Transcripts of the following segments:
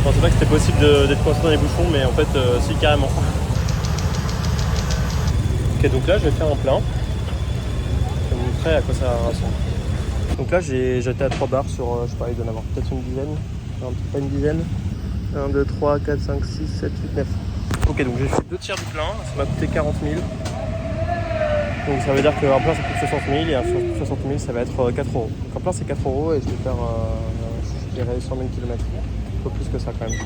pensais pas que c'était possible d'être coincé dans les bouchons, mais en fait, si, carrément. Ok, donc là, je vais faire un plein. Je vais vous montrer à quoi ça ressemble. Donc là, j'étais à 3 barres sur, je sais pas, il doit y en avoir peut-être une dizaine. Non, peut-être pas une dizaine. 1, 2, 3, 4, 5, 6, 7, 8, 9. Ok, donc j'ai fait 2 tiers du plein, ça m'a coûté 40 000. Donc ça veut dire qu'un plein ça coûte 60 000 et un 60 000 ça va être 4 euros. Donc un plein c'est 4 euros et je vais faire, je dirais 100 000 km. Un peu plus que ça quand même.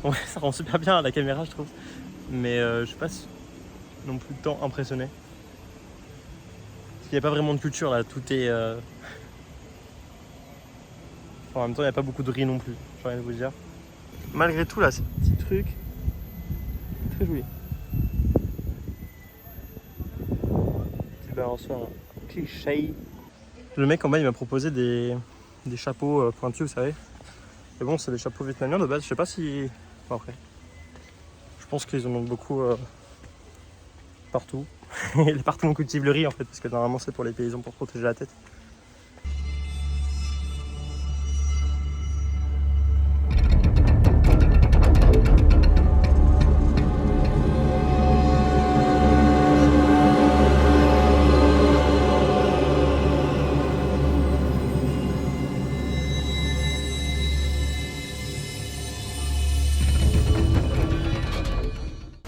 Ouais, ça rend super bien à la caméra je trouve. Mais je suis pas non plus tant impressionné. Parce qu'il n'y a pas vraiment de culture là, tout est... Enfin, en même temps il n'y a pas beaucoup de riz non plus, j'ai rien à vous dire. Malgré tout là, ces petits trucs, très joli. Petit balançoire cliché. Le mec en bas il m'a proposé des chapeaux pointus, vous savez. Mais bon, c'est des chapeaux vietnamiens de base, je sais pas si... Enfin, après, je pense qu'ils en ont beaucoup partout. Partout on cultive le riz en fait, parce que normalement c'est pour les paysans pour protéger la tête.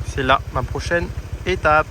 C'est là ma prochaine étape.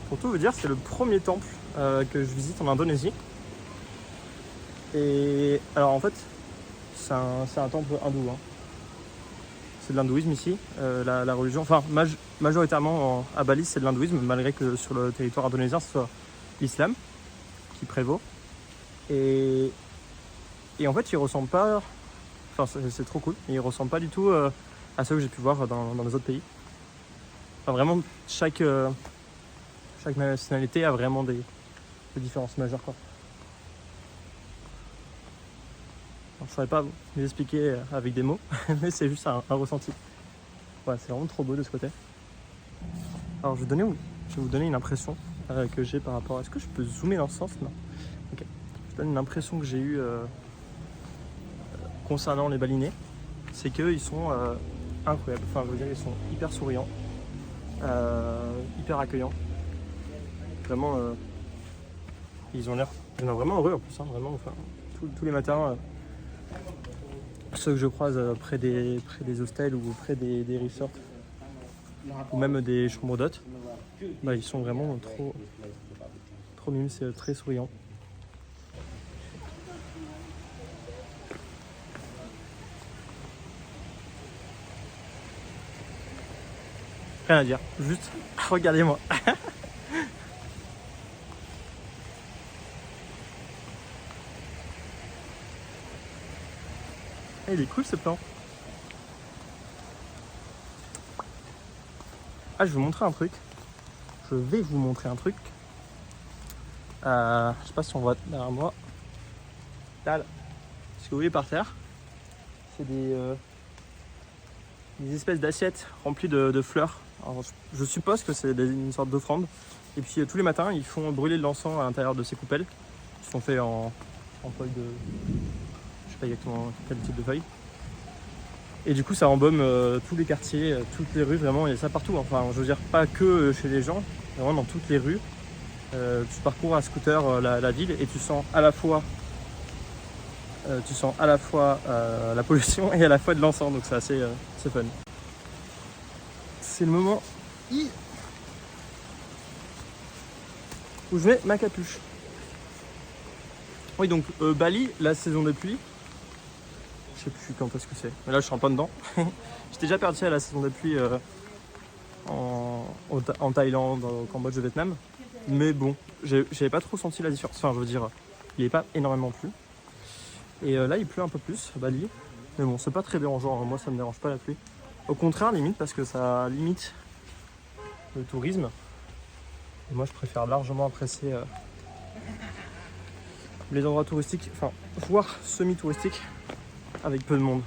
Pour tout vous dire, c'est le premier temple que je visite en Indonésie. Et alors en fait, c'est un temple hindou. Hein. C'est de l'hindouisme ici, la religion. Enfin, majoritairement à Bali, c'est de l'hindouisme, malgré que sur le territoire indonésien, ce soit l'islam qui prévaut. Et en fait, il ressemble pas. Enfin, c'est trop cool. Il ressemble pas du tout à ceux que j'ai pu voir dans les autres pays. Enfin, vraiment, chaque nationalité a vraiment des différences majeures, quoi. Alors, je ne saurais pas vous expliquer avec des mots, mais c'est juste un ressenti. Ouais, c'est vraiment trop beau de ce côté. Alors je vais vous donner une impression que j'ai par rapport à... Est-ce que je peux zoomer dans ce sens? Non. Ok. Je donne une impression que j'ai eue concernant les balinais. C'est qu'ils sont incroyables. Enfin, je veux dire, ils sont hyper souriants, hyper accueillants. Vraiment, ils ont l'air vraiment heureux en plus. Hein, vraiment, enfin, tous les matins, ceux que je croise près des hostels ou près des resorts ou même des chambres d'hôtes, bah, ils sont vraiment trop mimes, c'est très souriant. Rien à dire, juste regardez-moi. Il est cool ce plan. Ah, je vais vous montrer un truc. Je vais vous montrer un truc. Je sais pas si on voit derrière moi. Là, ce que vous voyez par terre, c'est des espèces d'assiettes remplies de fleurs. Alors, je suppose que c'est une sorte d'offrande. Et puis tous les matins, ils font brûler de l'encens à l'intérieur de ces coupelles, qui sont faits en feuilles de... Je sais pas exactement quel type de feuilles. Et du coup, ça embaume tous les quartiers, toutes les rues, vraiment, il y a ça partout. Enfin, je veux dire, pas que chez les gens, vraiment dans toutes les rues. Tu parcours à scooter la ville et tu sens à la fois, la pollution et à la fois de l'encens, donc c'est assez fun. C'est le moment où je mets ma capuche. Oui, donc Bali, la saison des pluies, je sais plus quand est-ce que c'est, mais là je suis en plein dedans. J'étais déjà parti à la saison des pluies en Thaïlande, au Cambodge, au Vietnam, mais bon, j'avais pas trop senti la différence. Enfin, je veux dire, il n'est pas énormément plu. Et là, il pleut un peu plus à Bali, mais bon, c'est pas très dérangeant. Moi, ça me dérange pas la pluie. Au contraire, limite, parce que ça limite le tourisme. Et moi, je préfère largement apprécier les endroits touristiques, enfin, voire semi-touristiques, avec peu de monde.